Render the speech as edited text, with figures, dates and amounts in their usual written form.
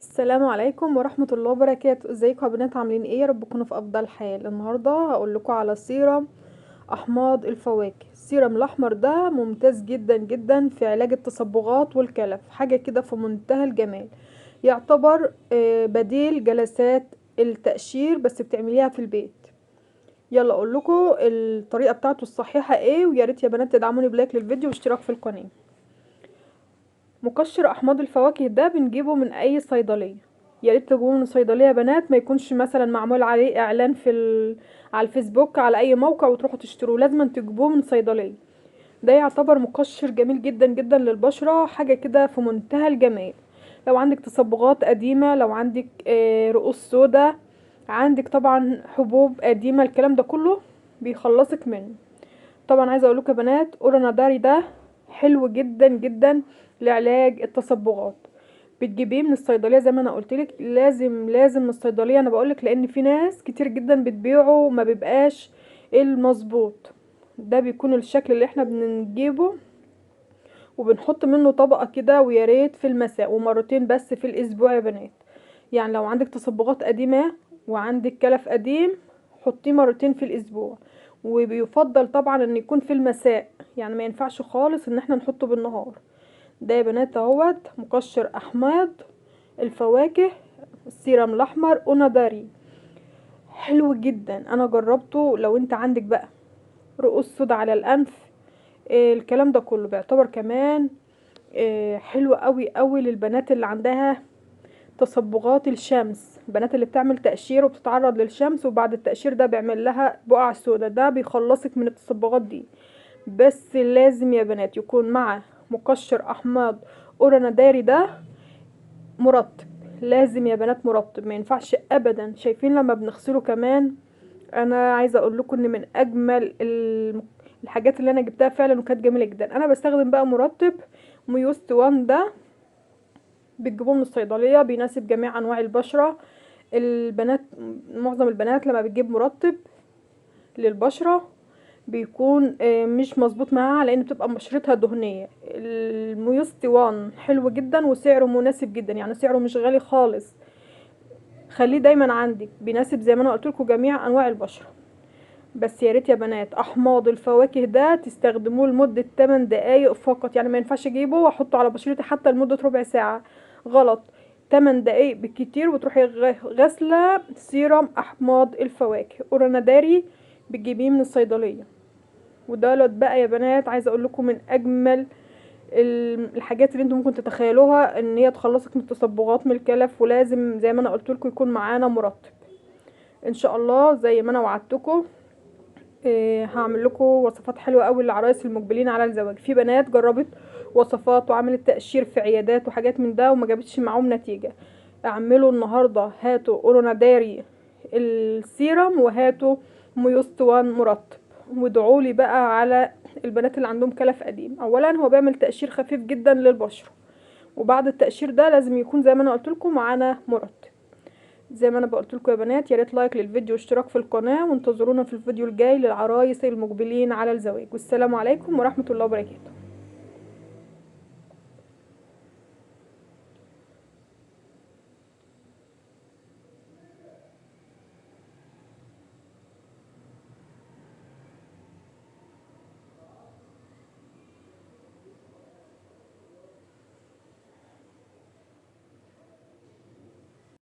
السلام عليكم ورحمة الله وبركاته. ازيكم يا بنات؟ عاملين ايه؟ يا رب تكونوا في افضل حال. النهارده هقول لكم على سيرم احماض الفواكه. السيرم الاحمر ده ممتاز جدا جدا في علاج التصبغات والكلف، حاجة كده في منتهى الجمال. يعتبر بديل جلسات التقشير، بس بتعمليها في البيت. يلا اقول لكم الطريقة بتاعته الصحيحة ايه، ويا ريت يا بنات تدعموني بلايك للفيديو واشتراك في القناة. مقشر احماض الفواكه ده بنجيبه من اي صيدليه. يا ريت تجيبوه من صيدليه يا بنات، ما يكونش مثلا معمول عليه اعلان على الفيسبوك، على اي موقع وتروحوا تشتروه. لازم تجيبوه من صيدليه. ده يعتبر مقشر جميل جدا جدا للبشره، حاجه كده في منتهى الجمال. لو عندك تصبغات قديمه، لو عندك رؤوس سودا، عندك طبعا حبوب قديمه، الكلام ده كله بيخلصك منه. طبعا عايزه اقول لكم يا بنات، اورونا داري ده حلو جدا جدا لعلاج التصبغات. بتجيبيه من الصيدليه زي ما انا قلت لك، لازم لازم من الصيدليه. انا بقولك لان في ناس كتير جدا بتبيعه ما بيبقاش المظبوط. ده بيكون الشكل اللي احنا بنجيبه، وبنحط منه طبقه كده، ويا ريت في المساء ومرتين بس في الاسبوع يا بنات. يعني لو عندك تصبغات قديمه وعندك كلف قديم، حطيه مرتين في الاسبوع. وبيفضل طبعا ان يكون في المساء، يعني ما ينفعش خالص ان احنا نحطه بالنهار. ده يا بنات اهوت مقشر احماض الفواكه، السيرم الاحمر اوناداري. حلو جدا، انا جربته. لو انت عندك بقى رؤوس سود على الانف، الكلام ده كله بيعتبر كمان حلو قوي قوي للبنات اللي عندها تصبغات الشمس، البنات اللي بتعمل تقشير وبتتعرض للشمس، وبعد التقشير ده بيعمل لها بقع سودا. ده بيخلصك من التصبغات دي. بس لازم يا بنات يكون مع مقشر احماض اورانا داري ده مرطب. لازم يا بنات مرطب، ما ينفعش ابدا. شايفين لما بنغسله كمان؟ انا عايزه اقول لكم ان من اجمل الحاجات اللي انا جبتها فعلا، وكانت جميله جدا. انا بستخدم بقى مرطب ميوست وان ده، بتجيبوه من الصيدليه، بيناسب جميع انواع البشره. البنات، معظم البنات لما بتجيب مرطب للبشره بيكون مش مظبوط معاها، لان بتبقى بشرتها دهنيه. الميوست وان حلو جدا وسعره مناسب جدا، يعني سعره مش غالي خالص. خليه دايما عندك، بيناسب زي ما انا قلت لكم جميع انواع البشره. بس يا ريت يا بنات احماض الفواكه ده تستخدموه لمده 8 دقايق فقط. يعني ما ينفعش اجيبه واحطه على بشرتي حتى لمده ربع ساعه، غلط. 8 دقايق بالكتير، وتروحي غاسله سيرم احماض الفواكه اوراناداري، بتجيبيه من الصيدليه. ودولت بقى يا بنات، عايزه اقول لكم من اجمل الحاجات اللي انتم ممكن تتخيلوها، ان هي تخلصك من التصبغات من الكلف. ولازم زي ما انا قلت لكم يكون معانا مرطب. ان شاء الله زي ما انا وعدتكم، هعمل لكم وصفات حلوه قوي للعرايس المقبلين على الزواج. في بنات جربت وصفات وعملت تقشير في عيادات وحاجات من ده وما جابتش معاهم نتيجه. اعملوا النهارده، هاتوا اورونا داري السيرم، وهاتوا ميوست وان مرطب، وادعولي بقى على البنات اللي عندهم كلف قديم. اولا هو بيعمل تقشير خفيف جدا للبشره، وبعد التقشير ده لازم يكون زي ما انا قلت لكم معانا مرطب. زي ما انا قلت لكم يا بنات، يا ريت لايك للفيديو واشتراك في القناه، وانتظرونا في الفيديو الجاي للعرايس المقبلين على الزواج. والسلام عليكم ورحمه الله وبركاته.